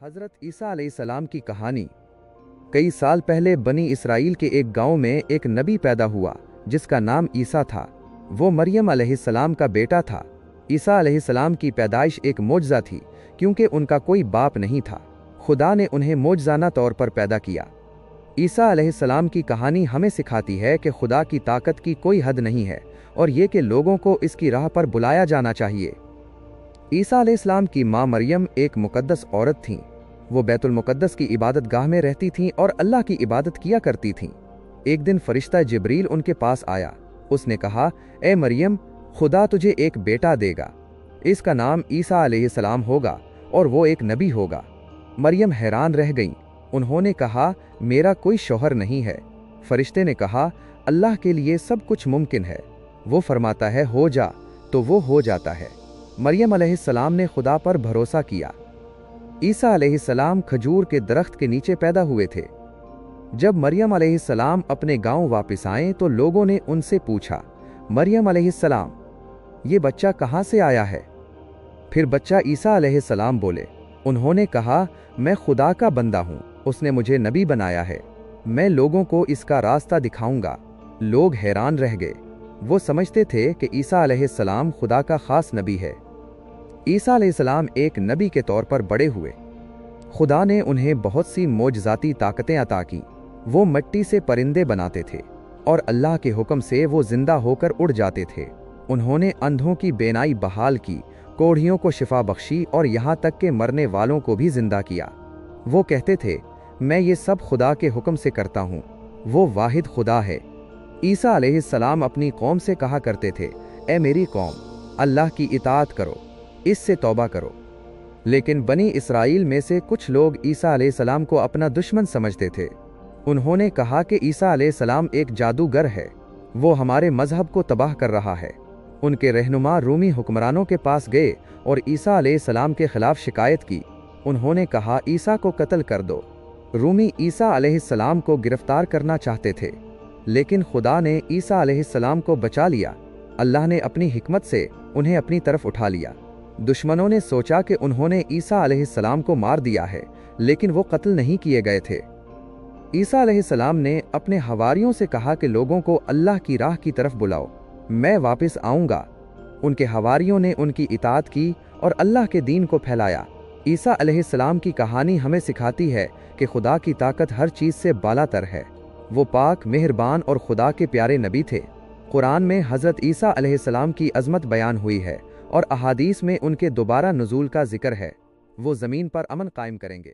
हज़रत ईसा अलैहिस्सलाम की कहानी। कई साल पहले बनी इसराइल के एक गांव में एक नबी पैदा हुआ जिसका नाम ईसा था। वो मरियम अलैहिस्सलाम का बेटा था। ईसा अलैहिस्सलाम की पैदाइश एक मोजज़ा थी क्योंकि उनका कोई बाप नहीं था। खुदा ने उन्हें मोजज़ाना तौर पर पैदा किया। ईसा अलैहिस्सलाम की कहानी हमें सिखाती है कि खुदा की ताकत की कोई हद नहीं है और ये कि लोगों को इसकी राह पर बुलाया जाना चाहिए। ईसा अलैहिस्सलाम की माँ मरियम एक मुकद्दस औरत थीं। वो बैतुल मुकद्दस की इबादत गाह में रहती थीं और अल्लाह की इबादत किया करती थीं। एक दिन फरिश्ता जिब्रील उनके पास आया। उसने कहा, ए मरियम, खुदा तुझे एक बेटा देगा। इसका नाम ईसा अलैहिस्सलाम होगा और वो एक नबी होगा। मरियम हैरान रह गईं। उन्होंने कहा, मेरा कोई शौहर नहीं है। फरिश्ते ने कहा, अल्लाह के लिए सब कुछ मुमकिन है। वो फरमाता है हो जा, तो वो हो जाता है। मरियम अलैहिस्सलाम ने खुदा पर भरोसा किया। ईसा अलैहिस्सलाम खजूर के दरख्त के नीचे पैदा हुए थे। जब मरियम अलैहिस्सलाम अपने गांव वापस आए तो लोगों ने उनसे पूछा, मरियम अलैहिस्सलाम, ये बच्चा कहाँ से आया है? फिर बच्चा ईसा अलैहिस्सलाम बोले। उन्होंने कहा, मैं खुदा का बंदा हूँ, उसने मुझे नबी बनाया है। मैं लोगों को इसका रास्ता दिखाऊंगा। लोग हैरान रह गए। वो समझते थे कि ईसा अलैहिस्सलाम खुदा का खास नबी है। ईसा अलैहिस्सलाम एक नबी के तौर पर बड़े हुए। खुदा ने उन्हें बहुत सी मोजज़ाती ताकतें अता की। वो मिट्टी से परिंदे बनाते थे और अल्लाह के हुक्म से वो जिंदा होकर उड़ जाते थे। उन्होंने अंधों की बेनाई बहाल की, कोढ़ियों को शिफा बख्शी और यहाँ तक के मरने वालों को भी जिंदा किया। वो कहते थे, मैं ये सब खुदा के हुक्म से करता हूँ। वो वाहिद खुदा है। ईसा अलैहिस्सलाम अपनी कौम से कहा करते थे, ए मेरी कौम, अल्लाह की इताअत करो, इससे तौबा करो। लेकिन बनी इसराइल में से कुछ लोग ईसा अलैहिस्सलाम को अपना दुश्मन समझते थे। उन्होंने कहा कि ईसा अलैहिस्सलाम एक जादूगर है, वो हमारे मजहब को तबाह कर रहा है। उनके रहनुमा रूमी हुक्मरानों के पास गए और ईसा अलैहिस्सलाम के खिलाफ शिकायत की। उन्होंने कहा, ईसा को कत्ल कर दो। रूमी ईसा अलैहिस्सलाम को गिरफ्तार करना चाहते थे, लेकिन खुदा ने ईसा अलैहिस्सलाम को बचा लिया। अल्लाह ने अपनी हिकमत से उन्हें अपनी तरफ उठा लिया। दुश्मनों ने सोचा कि उन्होंने ईसा अलैहिस्सलाम को मार दिया है, लेकिन वो कत्ल नहीं किए गए थे। ईसा अलैहिस्सलाम ने अपने हवारियों से कहा कि लोगों को अल्लाह की राह की तरफ बुलाओ, मैं वापस आऊँगा। उनके हवारियों ने उनकी इताअत की और अल्लाह के दीन को फैलाया। ईसा अलैहिस्सलाम की कहानी हमें सिखाती है कि खुदा की ताकत हर चीज़ से बालातर है। वो पाक, मेहरबान और खुदा के प्यारे नबी थे। कुरान में हज़रत ईसा अलैहिस्सलाम की अज़मत बयान हुई है और अहादीस में उनके दोबारा नुज़ूल का जिक्र है। वो ज़मीन पर अमन कायम करेंगे।